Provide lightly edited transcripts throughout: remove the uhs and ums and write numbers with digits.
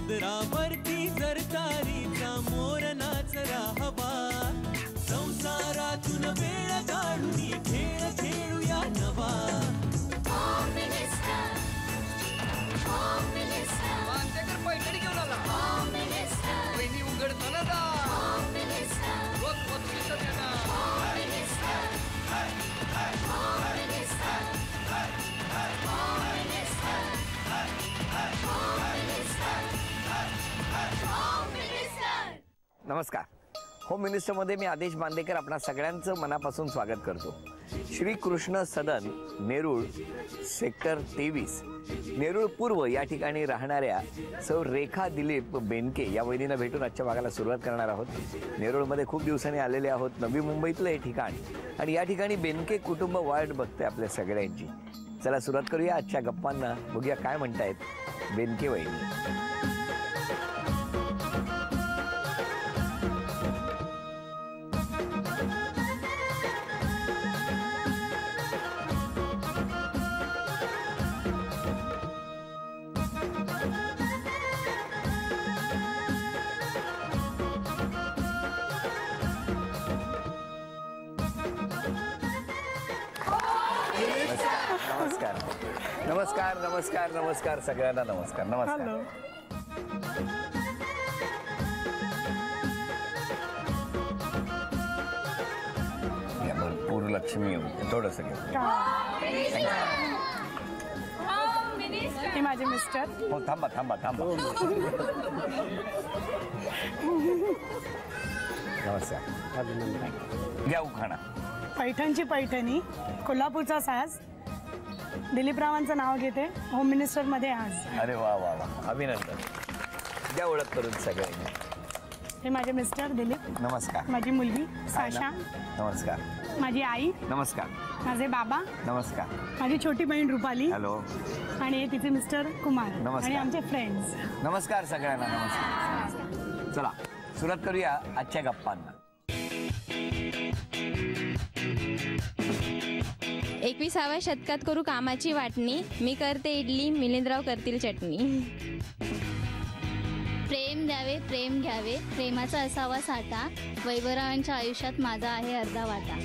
पदरावरती जर तारीचा मोर नाचरा हवा, संसारातून वेळ काढून खेळ खेळूया नवा. पैठणी घेऊन आला पहिली उघडताना नमस्कार. होम मिनिस्टरमध्ये मी आदेश बांदेकर आपणा सगळ्यांचं मनापासून स्वागत करतो. श्री कृष्ण सदन नेरूळ सेक्टर 23 नेरूळ पूर्व या ठिकाणी राहणाऱ्या सौ रेखा दिलीप बेनके या वहिनींना भेटून आजच्या भागाला सुरुवात करणार आहोत. नेरूळमध्ये खूप दिवसांनी आलेले आहोत. नवी मुंबईतलं हे ठिकाण आणि या ठिकाणी बेनके कुटुंब वाट बघते आपल्या सगळ्यांची. चला सुरुवात करूया आजच्या गप्पांना. बघूया काय म्हणतायत बेनके वहिनी. नमस्कार नमस्कार नमस्कार नमस्कार सगळ्यांना नमस्कार. नमस्कार. भरपूर लक्ष्मी थोडस हे माझे मिस्टर. हो थांबा थांबा थांबा. नमस्कार. घ्या उखाणा. पैठणची पैठणी, कोल्हापूरचा साज, दिलीपरावांचं नाव घेते होम मिनिस्टर मध्ये आज. अरे वा वा वा, अभिनंदन. द्या ओळख करून सगळ्यांनी. हे माझे मिस्टर दिलीप. नमस्कार. माझी मुलगी साशा. नमस्कार. माझी आई. नमस्कार. माझे बाबा. नमस्कार. माझी छोटी बहीण रुपाली. हॅलो. आणि हे तिचे मिस्टर कुमार. नमस्कार. आणि आमचे फ्रेंड्स. नमस्कार सगळ्यांना. नमस्कार. चला सुरुवात करूया आजच्या गप्पांना. 21व्या शतकात करू कामाची वाटणी, मी करते इडली, मिलिंदराव करतील चटणी. प्रेम द्यावे प्रेम घ्यावे, प्रेमाचा असावा साठा, वैभवरावांच्या आयुष्यात माझा आहे अर्धा वाटा.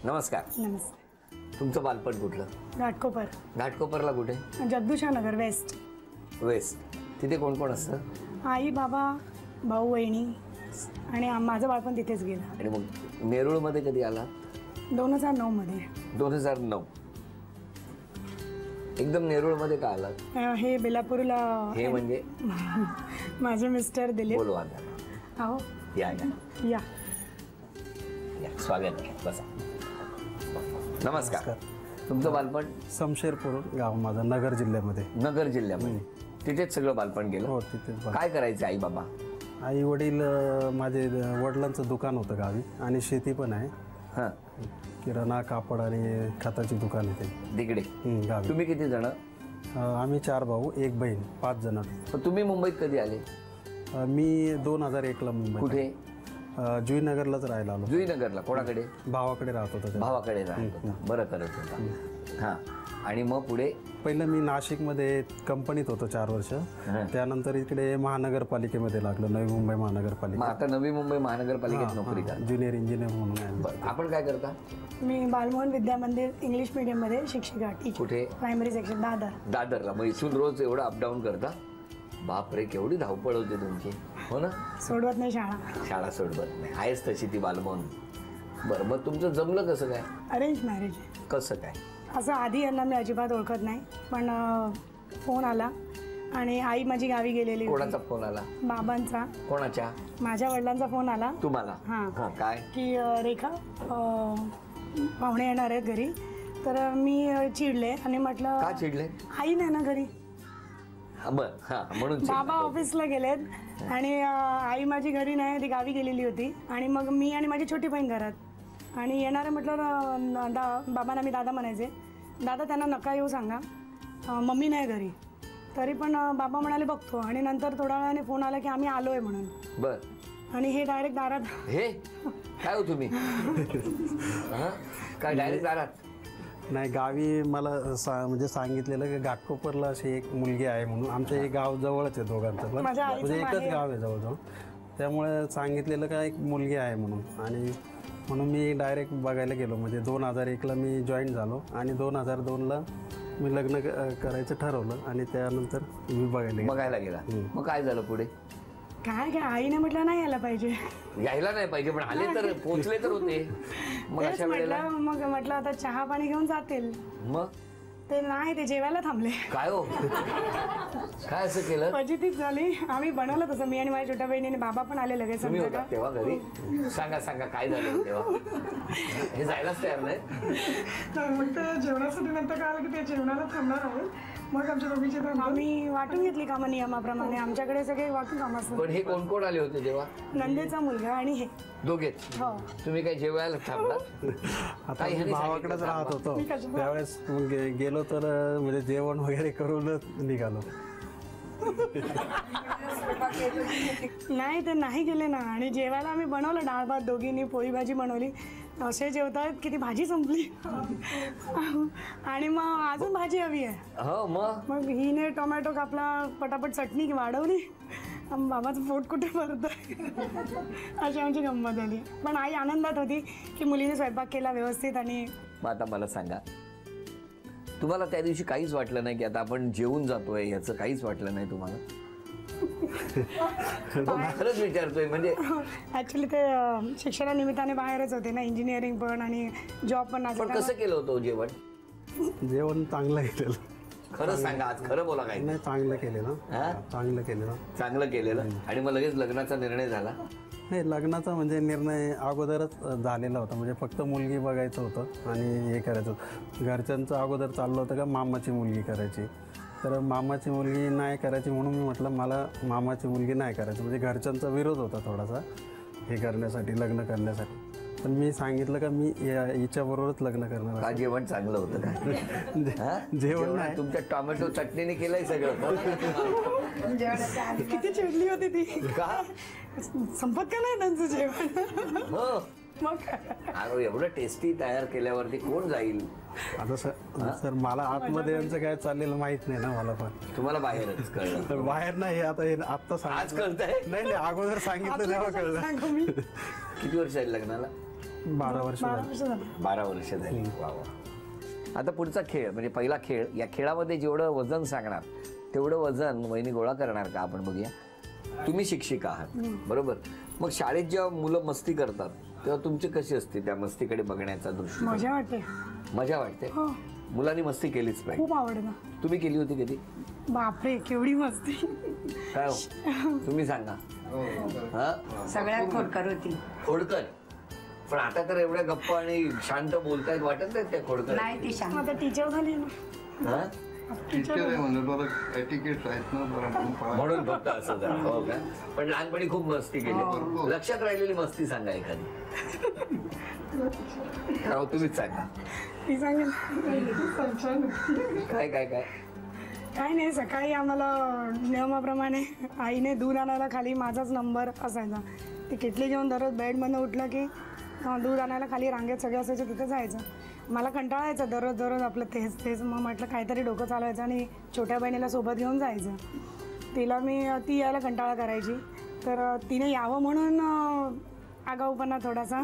नमस्कार. नमस्ते. तुमचं बालपण कुठलं? घाटकोपर. घाटकोपरला कुठे? जगदूशा नगर वेस्ट. वेस्ट. तिथे कोण कोण असतं? आई बाबा भाऊ वहिनी आणि माझं बाळपण तिथेच गेलं. आणि मग नेरूळमध्ये कधी आला? 2009 मध्ये. 2009. एकदम नेरूळमध्ये का आला? हे बेलापूरला. हे म्हणजे माझे मिस्टर दिलीप. बोलवा. हो या या या. स्वागत आहे. बसा. नमस्कार. तुमचं बालपण? समशेरपूर गाव माझं, नगर जिल्ह्यामध्ये. नगर जिल्ह्यामध्ये. तिथेच सगळं बालपण गेलं? हो तिथेच. काय करायचं आई बाबा? आई वडील, माझे वडिलांचं दुकान होतं गावी आणि शेती पण आहे. हां. किराणा, कापड आणि खताची दुकान आहे तिकडे गावी. तुम्ही किती जण? आम्ही 4 भाऊ 1 बहीण, 5 जण. तुम्ही मुंबईत कधी आले? मी 2001ला मुंबईत. कुठे? जुईनगरलाच राहायला आलो. जुईनगरला. कोणाकडे? भावाकडे राहत होता. भावाकडे राहत होता. बरं करत होता. हां. आणि मग पुढे? पहिलं मी नाशिकमध्ये कंपनीत होतो 4 वर्ष. त्यानंतर इकडे महानगरपालिकेमध्ये लागलो, नवी मुंबई महानगरपालिका. आता नवी मुंबई महानगरपालिकेत नोकरी का? ज्युनियर इंजिनियर म्हणून. आपण काय करता? मी बालमोहन विद्या मंदिर इंग्लिश मीडियम मध्ये शिक्षिका. कुठे? Primary section Dadar. दादरला. मग इथून रोज एवढं अपडाऊन करता? बापरे, केवढी धावपळ होते तुमची. हो ना? सोडवत नाही शाळा. शाळा सोडवत नाही. आहेच तशी ती बालमोहन. बरं, मग तुमचं जमलं कसं काय? Arrange marriage. कसं काय? असं आधी यांना मी अजिबात ओळखत नाही, पण फोन आला आणि आई माझी गावी गेलेली. कोणाचा फोन आला? बाबांचा. कोणाच्या? माझ्या वडिलांचा फोन आला. तुम्हाला? हां. काय? की रेखा पाहुणे येणार आहेत घरी. तर मी चिडले आणि म्हटलं. का चिडले? आई नाही ना घरी. म्हणून बाबा ऑफिसला गेलेत आणि आई माझी घरी नाही, ती गावी गेलेली होती. आणि मग मी आणि माझी छोटी बहीण घरात. आणि येणारे म्हटलं बाबांना मी दादा म्हणायचे. दादा त्यांना नका येऊ सांगा, मम्मी नाही घरी. तरी पण बाबा म्हणाले बघतो. आणि नंतर थोड्या वेळाने फोन आला की आम्ही आलोय म्हणून. बर. आणि हे डायरेक्ट दारात. हे काय हो तुम्ही? काय डायरेक्ट दारात? नाही गावी मला म्हणजे सांगितलेलं की घाटकोपरला अशी एक मुलगी आहे म्हणून. आमचं हे गाव जवळच आहे दोघांचं पण, माझ्या आईचं म्हणजे एकच माहेर. गाव आहे जवळजवळ. त्यामुळे सांगितलेलं का एक मुलगी आहे म्हणून, आणि म्हणून मी डायरेक्ट बघायला गेलो. म्हणजे 2001ला मी जॉईन झालो आणि 2002ला मी लग्न करायचं ठरवलं आणि त्यानंतर मी बघायला गेला. मग काय झालं पुढे? काय काय आईने म्हटलं नाही यायला पाहिजे. यायला नाही पाहिजे पण आले तर पोचले तर होते. मग तेच अशा वेळेला म्हटलं, मग म्हटलं आता चहा पाणी घेऊन जातील. मग ते नाही, ते जेवायला थांबले. काय हो काय असं केलं? फजितीच झाली. आम्ही बनवलं तसं, मी आणि माझ्या छोट्या बहिणीने. बाबा पण आले लगेच. तुम्ही होता तेव्हा घरी? सांगा सांगा काय झालं तेव्हा. हे जायलाच तयार नाही. मग ते जेवणासाठी नंतर काय की ते जेवणाला थांबणार आहोत. मग आमच्या दोघीचे आम्ही वाटून घेतली कामं नियमाप्रमाणे. आमच्याकडे सगळे वाटून कामं असतात. पण हे कोण कोण आले होते तेव्हा? नंदेचा मुलगा आणि हे दोघेच. हो. तुम्ही काय जेवायला थांबला? आता मी भावाकडेच राहत होतो त्यावेळेस. मग गेलो तर म्हणजे जेवण वगैरे करूनच निघालो. नाही ते नाही गेले ना. आणि जेवायला आम्ही बनवलं डाळ भात दोघींनी, पोळी भाजी बनवली. असे जेवतात की ती भाजी संपली आणि मग अजून भाजी हवी आहे. हो मग हिने टोमॅटो कापला, पटापट चटणी वाढवली. बाबाचं पोट कुठे भरत अशी आमची गंमत झाली. पण आई आनंदात होती की मुलीने स्वयंपाक केला व्यवस्थित. आणि मग आता मला सांगा, तुम्हाला त्या दिवशी काहीच वाटलं नाही की आता आपण जेवून जातोय, याचं काहीच वाटलं नाही तुम्हाला? खरंच विचारतोय. म्हणजे ऍक्च्युली ते शिक्षणानिमित्ताने बाहेरच होते ना, इंजिनिअरिंग पण आणि जॉब पण. पण कसं केलं होतं जेवण? जेवण चांगलं केलेलं. खरं सांगा, आज खरं बोला. काय नाही चांगलं केलेलं. चांगलं केलेलं. चांगलं केलेलं. आणि मग लगेच लग्नाचा निर्णय झाला? नाही, लग्नाचा म्हणजे निर्णय अगोदरच झालेला होता. म्हणजे फक्त मुलगी बघायचं होतं आणि हे करायचं होतं. घरच्यांचं अगोदर चाललं होतं का मामाची मुलगी करायची. तर मामाची मुलगी नाही करायची म्हणून मी म्हटलं मला मामाची मुलगी नाही करायची. म्हणजे घरच्यांचा विरोध होता थोडासा हे करण्यासाठी, लग्न करण्यासाठी. पण मी सांगितलं का मी हिच्याबरोबरच लग्न करणार. का जेवण चांगलं होतं का? जेवण नाही, तुमच्या टोमॅटो चटणीने केलंय सगळं. किती चिडली होती ती. का संपत का नाही त्यांचं जेवण. हो मग अरे एवढं टेस्टी तयार केल्यावरती कोण जाईल? आता सर मला आतमध्ये यांचं काय चाललेलं माहित नाही ना मला. पण तुम्हाला बाहेरच कळलं? बाहेर नाही, आता आज कळतंय? नाही अगोदर सांगितलं तेव्हा कळलं. सांगू मी. किती वर्ष झाली लग्नाला? 12 वर्ष. 12 वर्ष झाली. वा वा. आता पुढचा खेळ म्हणजे पहिला खेळ. या खेळामध्ये जेवढं वजन सांगणार तेवढं वजन वहिनी गोळा करणार का आपण बघूया. तुम्ही शिक्षिका आहात बरोबर. मग शाळेत जेव्हा मुलं मस्ती करतात तेव्हा तुमची कशी असते त्या मस्तीकडे बघण्याचा दृष्टी? मजा वाटते. मजा वाटते. मुलांनी मस्ती केलीच पाहिजे. खूप आवडतं. तुम्ही केली होती कधी? बापरे केवढी मस्ती. काय हो तुम्ही सांगा. सगळ्यात खोडकर होती. खोडकर. पण आता तर एवढ्या गप्पा आणि शांत बोलतायत, वाटत नाही त्या खोडकर? नाही ती शांत. आता टीचर झाली ना. म्हणून फक्त असं झालं. हो का? पण लहानपणी खूप मस्ती केली. लक्षात राहिलेली मस्ती सांगा एखादी. हो तुम्हीच सांगा. ती सांगेल. काय काय काय काय नाही, सकाळी आम्हाला नियमाप्रमाणे आईने दूध आणायला खाली माझाच नंबर असायचा. ती किटली घेऊन दररोज बेडमधनं उठलं की दूध आणायला खाली रांगेत सगळे असायचे, तिथे जायचं. मला कंटाळा यायचा दररोज आपलं तेच. मग म्हटलं काहीतरी डोकं चालवायचं आणि छोट्या बहिणीला सोबत घेऊन जायचं. ती यायला कंटाळा करायची. तर तिने यावं म्हणून आगाऊपणा थोडासा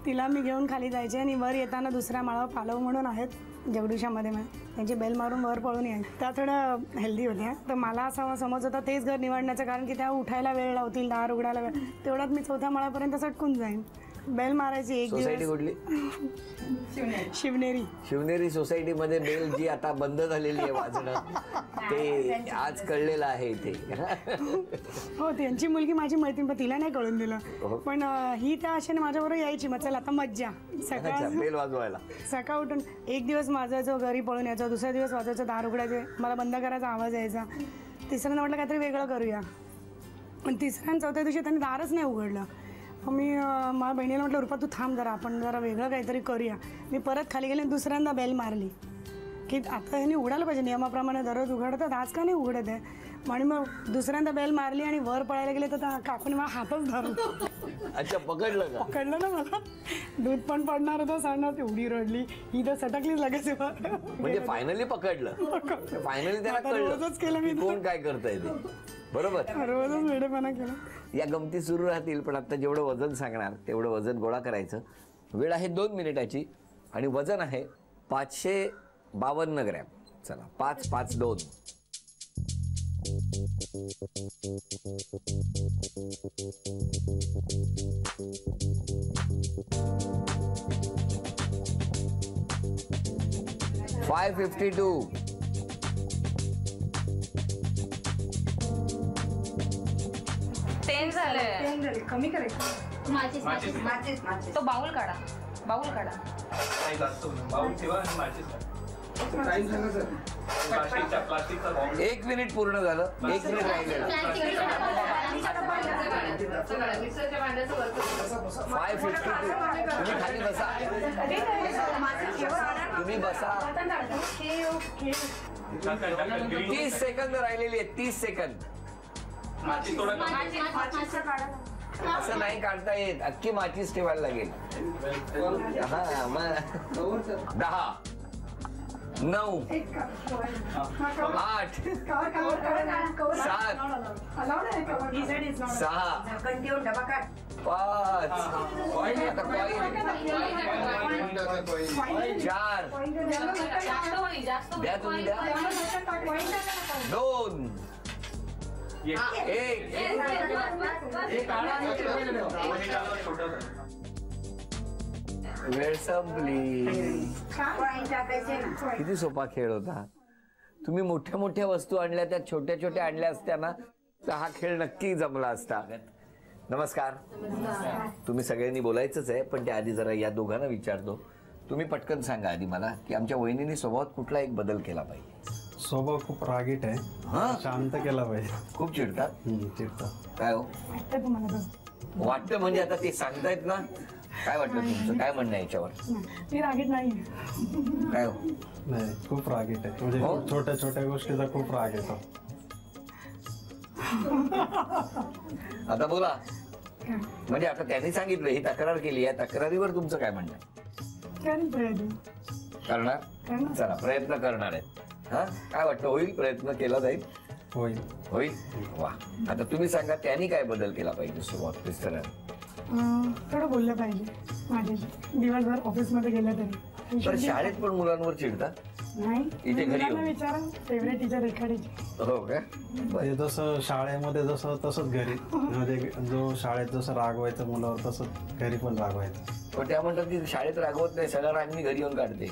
तिला मी घेऊन खाली जायचे. आणि वर येताना दुसऱ्या माळावर पालव म्हणून आहेत जगदीशामध्ये, त्यांची बेल मारून वर पळून यायची. त्या थोड्या हेल्दी होत्या. तर मला असा समज होता तेच घर निवडण्याचं, कारण की त्या उठायला वेळ लावतील, दार उघडायला वेळ. तेवढ्यात मी 4थ्या माळापर्यंत सटकून जाईन. बेल मारायची. एक सोसायटी कुठली? शिवनेरी सोसायटीमध्ये बेल जी आता बंद झालेली आहे वाजणं, ते आज कळलेलं आहे इथे. हो त्यांची मुलगी माझी मैत्रीण, पण तिला नाही कळून दिलं. पण ही त्या आशेने माझ्याबरोबर यायची. मग चल आता मज्जा. बेल वाजवायला सकाळ उठून एक दिवस वाजायचो, घरी पळून यायचो. दुसऱ्या दिवस वाजायचं, दार उघडायचे, मला बंद करायचा आवाज यायचा. तिसऱ्यांदा म्हटलं काहीतरी वेगळं करूया. पण तिसऱ्या आणि 4थ्या दिवशी त्यांनी दारच नाही उघडलं. मी माझ्या बहिणीला म्हटलं रुपा तू थांब जरा, आपण जरा वेगळं काहीतरी करूया. मी परत खाली गेले, दुसऱ्यांदा बेल मारली. की आता ह्यांनी उघडायला पाहिजे नियमाप्रमाणे दररोज उघडतात, आज का नाही उघडत आहे. आणि मग दुसऱ्यांदा बेल मारली आणि वर पळायला गेले तर काकूने मला हातच धरला. अच्छा, पकडलं का? पकडलं ना मला. दूध पण पडणार होतं, सांगणार तेवढी रडली, ही तर सटकलीच लगेच. म्हणजे फायनली पकडलं, फायनली त्याला रोजच केलं मी. कळलं कोण काय करतंय ते. बरोबर, रोजच वेडेपणा केला. या गमती सुरू राहतील, पण आता जेवढं वजन सांगणार तेवढं वजन गोळा करायचं. वेळ आहे 2 मिनिटाची आणि वजन आहे 552 ग्रॅम. चला, 552. $552. तेल झालंय. कमी करायचं. तो बाउल काढा, बाउल काढा. एक मिनिट पूर्ण झालं, 1 मिनिट राहिलेलं. 552. तुम्ही खाली बसा, तुम्ही बसा. 30 सेकंद राहिलेली आहेत, 30 सेकंद. असं नाही काढता येत, अख्खी माचीच ठेवायला लागेल. 10, 9, 8, 7, 6, 5, 4, द्या तुम्ही द्या, 2, 1. वेळ संपली. किती सोपा खेळ होता. तुम्ही मोठ्या मोठ्या वस्तू आणल्या, त्या छोट्या छोट्या आणल्या असत्या ना तर हा खेळ नक्की जमला असता. नमस्कार. तुम्ही सगळ्यांनी बोलायचंच आहे, पण त्याआधी जरा या दोघांना विचारतो. तुम्ही पटकन सांगा आधी मला की आमच्या वहिनीने स्वभावात कुठला एक बदल केला पाहिजे. स्वभाव खूप रागीट आहे, शांत केला पाहिजे. खूप चिडतात. चिडतात. काय हो तुम्हाला वाटतं? म्हणजे आता ते सांगतायत ना, काय वाटतं तुमचं? काय म्हणणं आहे याच्यावर? मी रागीट नाही. काय हो? नाही, खूप रागीट आहे. म्हणजे छोट्या छोट्या गोष्टीचा खूप राग येतो. आता बोला. म्हणजे आता त्यांनी सांगितलं, ही तक्रार केली, या तक्रारीवर तुमचं काय म्हणणं आहे? करणार? चला, प्रयत्न करणार आहेत. हा, काय वाटतं, होईल? प्रयत्न केला जाईल? होईल. होईल. वा. आता तुम्ही सांगा, त्यांनी काय बदल केला पाहिजे सुरुवात मिस्टरांनी? थोडं बोललं पाहिजे माझ्याशी. दिवसभर ऑफिसमध्ये गेलं तरी. तर शाळेत पण मुलांवर चिडतात? नाही, इथे घरी येऊन? विचारा. फेवरेट टीचर एखाद्याची. हो का? ते जसं शाळेमध्ये जसं तसंच घरी, म्हणजे जो शाळेत जसं रागवायचं मुलावर तसंच घरी पण रागवायचं. पण त्या म्हणतात की शाळेत रागवत नाही, सगळं राग मी घरी येऊन काढते.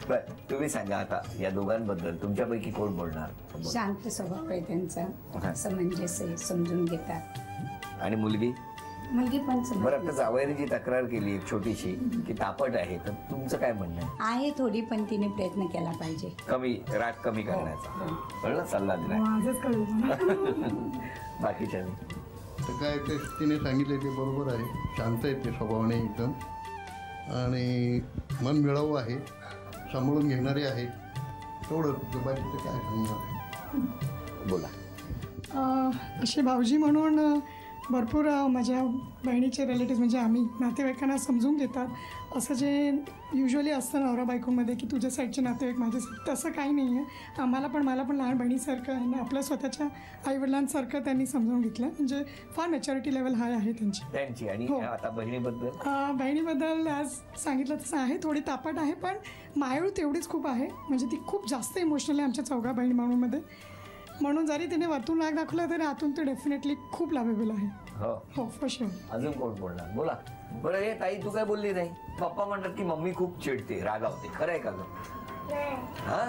बर, तुम्ही सांगा आता या दोघांबद्दल तुमच्यापैकी कोण बोलणार? शांत स्वभाव आहे त्यांचा, समंजस आहे, समजून घेतात. आणि मुलगी? मुलगी पण बरं, आता जावयाने जी तक्रार केली एक छोटीशी की तापट आहे, तर तुमचं काय म्हणणं आहे? थोडी, पण तिने प्रयत्न केला पाहिजे कमी, राग कमी करण्याचा. कळलं? सल्ला दिला. बाकीच्या तर काय ते तिने सांगितले ते बरोबर आहे. शांत आहे ते स्वभावाने एकदम, आणि मन मिळावू आहे, सांभाळून घेणारे आहे. तेवढं बाकीचं काय सांगणार. बोला. असे भाऊजी म्हणून भरपूर माझ्या बहिणीचे रिलेटिव्ह, म्हणजे आम्ही नातेवाईकांना समजून घेतात. असं जे युजली असतं नवरा बायकोमध्ये की तुझ्या साईडचे नातेवाईक माझ्या साईड, तसं काही नाही आहे. मला पण लहान बहिणीसारखं आणि आपल्या स्वतःच्या आईवडिलांसारखं त्यांनी समजून घेतलं. म्हणजे फार मॅच्युरिटी लेवल हाय आहे त्यांची. आणि आता बहिणीबद्दल आज सांगितलं तसं आहे, थोडी तापट आहे, पण मायाळू तेवढीच खूप आहे. म्हणजे ती खूप जास्त इमोशनल आहे आमच्या चौघा बहिणी भावांमध्ये. म्हणून जरी तिने वरतून राग दाखवला तरी आतून ते डेफिनेटली खूप लाभेबल आहे. हो, फॉर शुअर. अजून कोण बोलणार? बोला. बरं, हे ताई तू काय बोलली नाही? पप्पा म्हणतात की मम्मी खूप चिडते, रागावते. खरं आहे का गं? हा,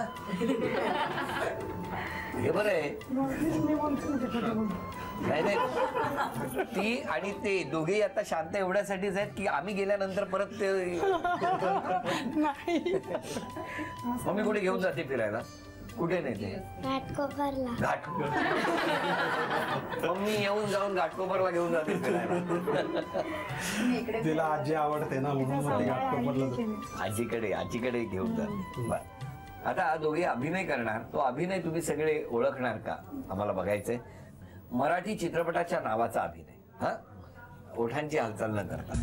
हे बरं आहे. नाही, ती आणि ते दोघेही आता शांत एवढ्यासाठीच आहेत की आम्ही गेल्यानंतर परत ते मम्मी कुठे घेऊन जाते फिरायला? कुठे नेते? घाटकोपरला. मम्मी येऊन जाऊन घाटकोपरला घेऊन जाते फिरायला. तिला आजी आवडते ना म्हणून मग ती घाटकोपरला आजीकडे घेऊन जाते. बर, आता दोघे अभिनय करणार. तो अभिनय तुम्ही सगळे ओळखणार का आम्हाला बघायचंय. मराठी चित्रपटाच्या नावाचा अभिनय. हा, ओठांची हालचाल न करता.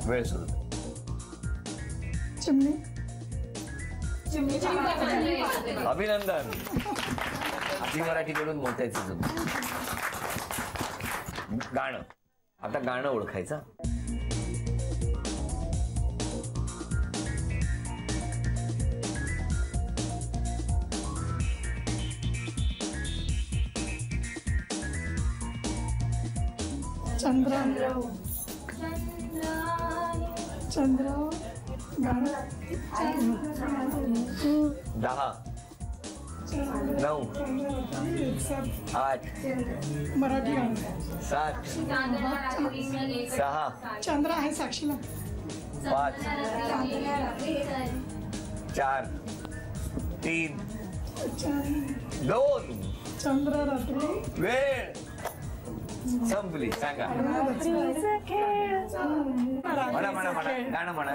वेळ सुरू. चिमणी. अभिनंदन. अशी मराठीकडून मोत्याची जुनी. गाणं. आता गाणं ओळखायचं. चंद्र. चंद्र. गाणं. 10 9 8 मराठी गाणं. 7 6 चंद्र आहे साक्षीला. 5 4 3 2 चंद्र रात्री. वेळ संपली. सांगा. म्हणा म्हणा म्हणा गाणं म्हणा.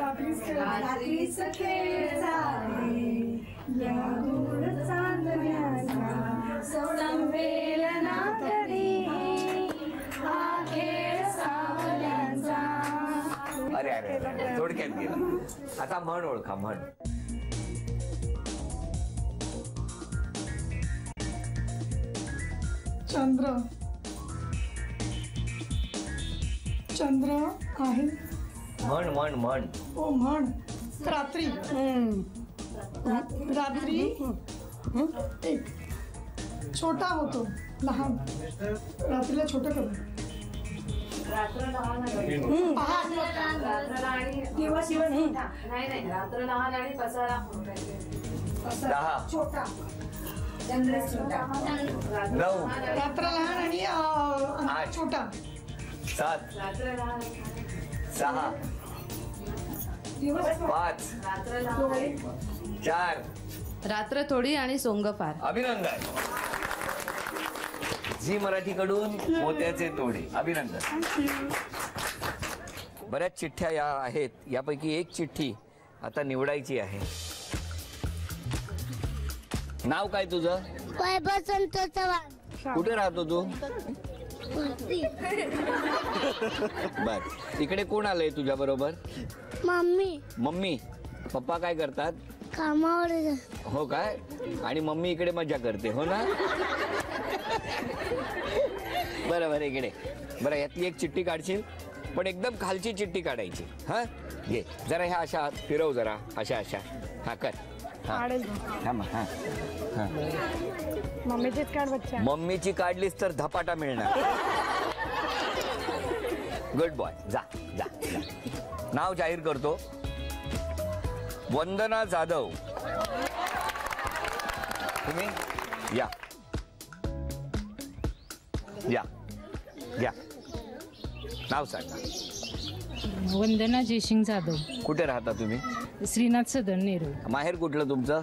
अरे अरे थोडक्यात गेला. आता म्हण ओळखा. म्हण. चंद्र. चंद्र आहे. म्हण म्हण म्हण. ओ म्हण. रात्री. रात्री एक छोटा होतो लहान. रात्रीला छोटं करू. दिवस नाही रात्र लहान आणि पसारा 10 छोटा. चंद्र छोटा. 9 रात्र लहान आणि 8 छोटा. 7 6 5 4 रात्र थोडी आणि सोंग फार. अभिनंदन. झी मराठीकडून मोत्याचे तोडे. अभिनंदन. बऱ्याच चिठ्ठ्या या आहेत. यापैकी एक चिठ्ठी आता निवडायची आहे. नाव काय तुझं? वैभव संतोष चव्हाण. कुठे राहतो तू? बर, इकडे कोण आलंय तुझ्या बरोबर? मम्मी. मम्मी. पप्पा काय करतात? कामावर. हो काय? आणि मम्मी इकडे मजा करते हो ना? बरं बरं इकडे. बरं, यातली एक चिठ्ठी काढशील, पण एकदम खालची चिठ्ठी काढायची. हा घे जरा. ह्या अशा फिरव जरा. अशा अशा. हा कर. मम्मीचीच काढ बच्चा. मम्मीची काढलीस तर धपाटा मिळणार. Good boy. जा जा जा. नाव जाहीर करतो. वंदना जाधव. तुम्ही या या या. नाव सांगा. वंदना जयसिंग जाधव. कुठे राहता तुम्ही? श्रीनाथ सदन नेरूळ. माहेर कुठलं तुमचं?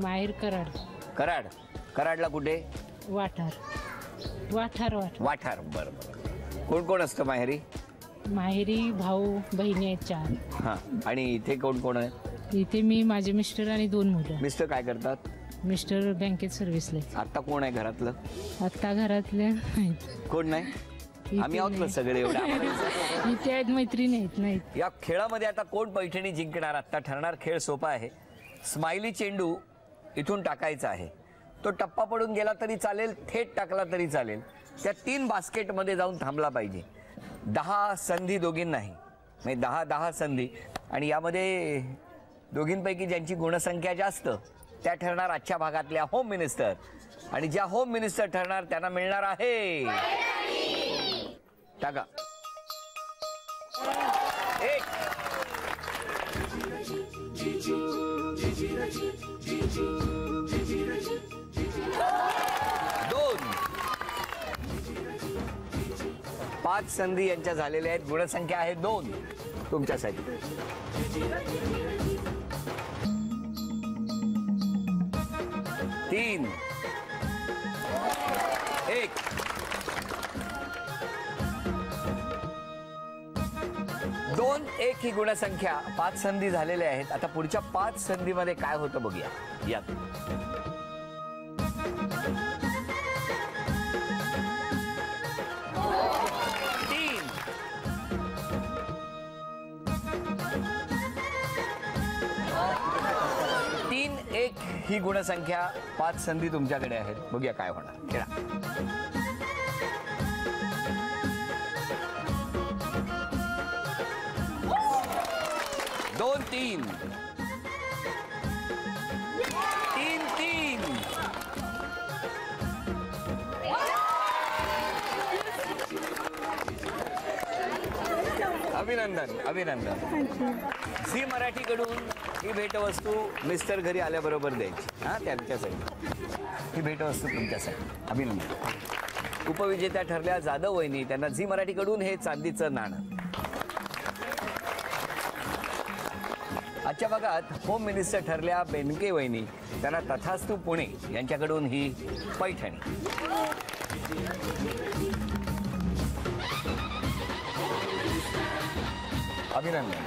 माहेर कराड. कराड. कराडला कुठे? वाठार. वाठार. वाठार. बरं बरं. कोण कोण असतं माहेरी? माहेरी भाऊ बहिणी आहेत 4. हां. आणि इथे कोण कोण आहे? इथे मी, माझे मिस्टर आणि 2 मुलं. मिस्टर काय करतात? मिस्टर बँकेत सर्व्हिसला. आता कोण आहे घरातलं? आता घरातले कोण नाही. आम्ही आहोत ना सगळे. एवढे इथे आहेत, मैत्रिणी आहेत. नाहीत. या खेळामध्ये आता कोण पैठणी जिंकणार आता ठरणार. खेळ सोपा आहे. स्माइली चेंडू इथून टाकायचा आहे. तो टप्पा पडून गेला तरी चालेल, थेट टाकला तरी चालेल. त्या 3 बास्केटमध्ये जाऊन थांबला पाहिजे. 10 संधी दोघींनाही, म्हणजे 10 संधी. आणि यामध्ये दोघींपैकी ज्यांची गुणसंख्या जास्त त्या ठरणार आजच्या भागातल्या होम मिनिस्टर. आणि ज्या होम मिनिस्टर ठरणार त्यांना मिळणार आहे. टाका. 1 2 5 संधी यांच्या झालेल्या आहेत. गुणसंख्या आहे 2 तुमच्यासाठी. 3 1 2-1 ही गुणसंख्या 5 संधी झालेल्या आहेत. आता पुढच्या 5 संधीमध्ये काय होतं बघूया. यात 3-1 ही गुणसंख्या 5 संधी तुमच्याकडे आहेत. बघूया काय होणार. खेळा. दोन 3 3-3 अभिनंदन अभिनंदन. झी मराठीकडून ही भेटवस्तू मिस्टर घरी आल्याबरोबर द्यायची. हा त्यांच्यासाठी ही भेटवस्तू तुमच्यासाठी. अभिनंदन. उपविजेत्या ठरल्या जाधव वहिनी. त्यांना झी मराठीकडून हे चांदीचं नाणं. आजच्या भागात होम मिनिस्टर ठरल्या बेनके वहिनी. त्यांना तथास्तू पुणे यांच्याकडून ही पैठणी. अभिनंदन.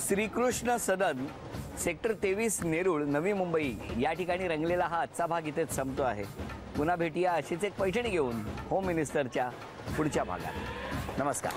श्रीकृष्ण सदन सेक्टर 23 नेरूळ नवी मुंबई या ठिकाणी रंगलेला हा आजचा भाग इथेच संपतो आहे. पुन्हा भेटूया अशीच एक पैठणी घेऊन होम मिनिस्टरच्या पुढच्या भागात. नमस्कार.